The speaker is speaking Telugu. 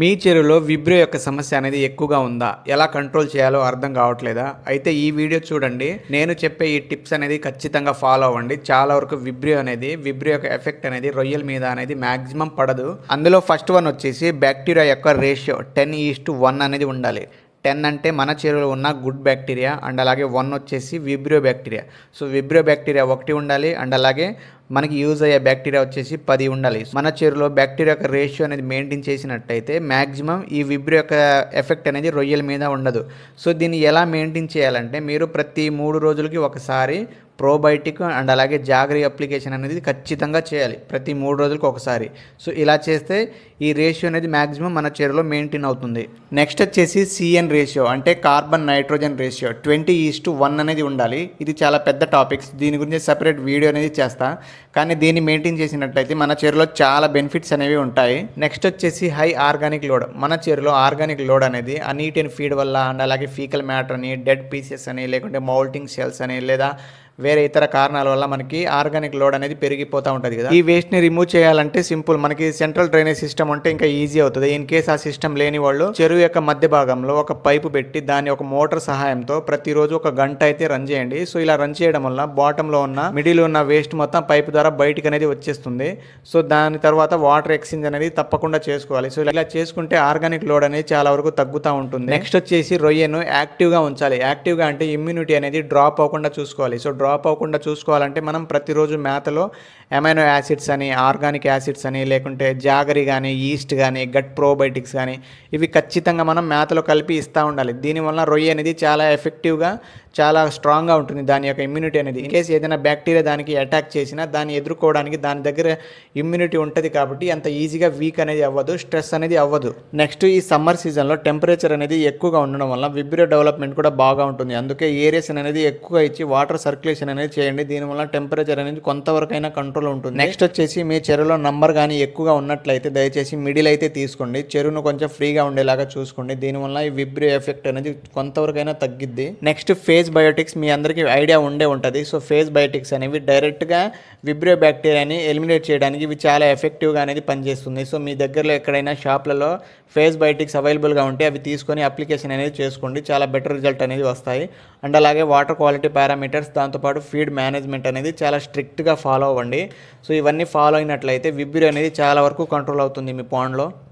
మీ చెరువులో విబ్రో యొక్క సమస్య అనేది ఎక్కువగా ఉందా? ఎలా కంట్రోల్ చేయాలో అర్థం కావట్లేదా? అయితే ఈ వీడియో చూడండి. నేను చెప్పే ఈ టిప్స్ అనేది ఖచ్చితంగా ఫాలో అవ్వండి. చాలా వరకు విబ్రో యొక్క ఎఫెక్ట్ అనేది రొయ్యల మీద అనేది మాక్సిమం పడదు. అందులో ఫస్ట్ వన్ వచ్చేసి బ్యాక్టీరియా యొక్క రేషియో 10:1 అనేది ఉండాలి. 10 అంటే మన చెరువులో ఉన్న గుడ్ బ్యాక్టీరియా అండ్ అలాగే 1 వచ్చేసి Vibrio bacteria. So Vibrio bacteria 1 ఉండాలి అండ్ అలాగే మనకి యూజ్ అయ్యే బ్యాక్టీరియా వచ్చేసి 10 ఉండాలి. మన చెరువులో బ్యాక్టీరియా యొక్క రేషియో అనేది మెయింటైన్ చేసినట్టయితే మ్యాక్సిమం ఈ విబ్రియో యొక్క ఎఫెక్ట్ అనేది రొయ్యల మీద ఉండదు. సో దీన్ని ఎలా మెయింటైన్ చేయాలంటే మీరు ప్రతి 3 రోజులకి ఒకసారి ప్రోబయోటిక్ అండ్ అలాగే జాగరీ అప్లికేషన్ అనేది ఖచ్చితంగా చేయాలి ప్రతి 3 రోజులకు ఒకసారి. సో ఇలా చేస్తే ఈ రేషియో అనేది మ్యాక్సిమం మన చెరువులో మెయింటైన్ అవుతుంది. నెక్స్ట్ వచ్చేసి సిఎన్ రేషియో అంటే కార్బన్ నైట్రోజన్ రేషియో 20:1 అనేది ఉండాలి. ఇది చాలా పెద్ద టాపిక్స్, దీని గురించి సెపరేట్ వీడియో అనేది చేస్తా. కానీ దీన్ని మెయింటైన్ చేసినట్లయితే మన చెరువులో చాలా బెనిఫిట్స్ అనేవి ఉంటాయి. నెక్స్ట్ వచ్చేసి హై ఆర్గానిక్ లోడ్. మన చెరువులో ఆర్గానిక్ లోడ్ అనేది అనీట్ అండ్ ఫీడ్ వల్ల అండ్ అలాగే ఫీకల్ మ్యాటర్ అని, డెడ్ పీసెస్ అని, లేకుంటే మౌల్టింగ్ సెల్స్ అని, లేదా వేరే ఇతర కారణాల వల్ల మనకి ఆర్గానిక్ లోడ్ అనేది పెరిగిపోతూ ఉంటుంది కదా. ఈ వేస్ట్ని రిమూవ్ చేయాలంటే సింపుల్, మనకి సెంట్రల్ డ్రైనేజ్ సిస్టమ్ ఉంటే ఇంకా ఈజీ అవుతుంది. ఇన్ కేస్ ఆ సిస్టమ్ లేని వాళ్ళు చెరువు యొక్క మధ్య భాగంలో ఒక పైపు పెట్టి దాన్ని ఒక మోటార్ సహాయంతో ప్రతిరోజు 1 గంట అయితే రన్ చేయండి. సో ఇలా రన్ చేయడం వల్ల బాటంలో ఉన్న మిడిల్ ఉన్న వేస్ట్ మొత్తం పైపు ద్వారా బయటికి అనేది వచ్చేస్తుంది. సో దాని తర్వాత వాటర్ ఎక్స్చేంజ్ అనేది తప్పకుండా చేసుకోవాలి. సో ఇలా చేసుకుంటే ఆర్గానిక్ లోడ్ అనేది చాలా వరకు తగ్గుతూ ఉంటుంది. నెక్స్ట్ వచ్చేసి రొయ్యను యాక్టివ్గా ఉంచాలి. యాక్టివ్గా అంటే ఇమ్యూనిటీ అనేది డ్రాప్ అవ్వకుండా చూసుకోవాలి. సో డ్రాప్ అవ్వకుండా చూసుకోవాలంటే మనం ప్రతిరోజు మేతలో అమైనో యాసిడ్స్ అని, ఆర్గానిక్ యాసిడ్స్ అని, లేకుంటే జాగరీ కానీ, ఈస్ట్ కానీ, గట్ ప్రోబయోటిక్స్ కానీ ఇవి ఖచ్చితంగా మనం మేతలో కలిపి ఇస్తూ ఉండాలి. దీనివల్ల రొయ్య అనేది చాలా ఎఫెక్టివ్గా, చాలా స్ట్రాంగ్గా ఉంటుంది దాని యొక్క ఇమ్యూనిటీ అనేది. ఇన్ కేసు ఏదైనా బ్యాక్టీరియా దానికి అటాక్ చేసినా దాన్ని ఎదుర్కోవడానికి దాని దగ్గర ఇమ్యూనిటీ ఉంటుంది కాబట్టి అంత ఈజీగా వీక్ అనేది అవ్వదు, స్ట్రెస్ అనేది అవ్వదు. నెక్స్ట్ ఈ సమ్మర్ సీజన్లో టెంపరేచర్ అనేది ఎక్కువగా ఉండడం వల్ల విబ్రియో డెవలప్మెంట్ కూడా బాగా ఉంటుంది. అందుకే ఏరేషన్ అనేది ఎక్కువ ఇచ్చి వాటర్ సర్క్యులేషన్ అనేది చేయండి. దీనివల్ల టెంపరేచర్ అనేది కొంతవరకైనా కంట్రోల్ ఉంటుంది. నెక్స్ట్ వచ్చేసి మీ చెరువులో నంబర్ కానీ ఎక్కువగా ఉన్నట్లయితే దయచేసి మిడిల్ అయితే తీసుకోండి. చెరువును కొంచెం ఫ్రీగా ఉండేలాగా చూసుకోండి. దీనివల్ల ఈ విబ్రియో ఎఫెక్ట్ అనేది కొంతవరకైనా తగ్గిద్ది. నెక్స్ట్ ఫేజ్ బయోటిక్స్ మీ అందరికీ ఐడియా ఉండే ఉంటుంది. సో ఫేజ్ బయోటిక్స్ అనేవి డైరెక్ట్గా విబ్రియో బ్యాక్టీరియాని ఎలిమినేట్ చేయడానికి ఇవి చాలా ఎఫెక్టివ్గా అనేది పనిచేస్తుంది. సో మీ దగ్గరలో ఎక్కడైనా షాప్లలో ఫేజ్ బయోటిక్స్ అవైలబుల్గా ఉంటే అవి తీసుకొని అప్లికేషన్ అనేది చేసుకోండి. చాలా బెటర్ రిజల్ట్ అనేది వస్తాయి. అండ్ అలాగే వాటర్ క్వాలిటీ పారామీటర్స్, దాంతోపాటు ఫీడ్ మేనేజ్మెంట్ అనేది చాలా స్ట్రిక్ట్గా ఫాలో అవ్వండి. సో ఇవన్నీ ఫాలో అయినట్లయితే విబ్రియో అనేది చాలా వరకు కంట్రోల్ అవుతుంది మీ పాండ్లో.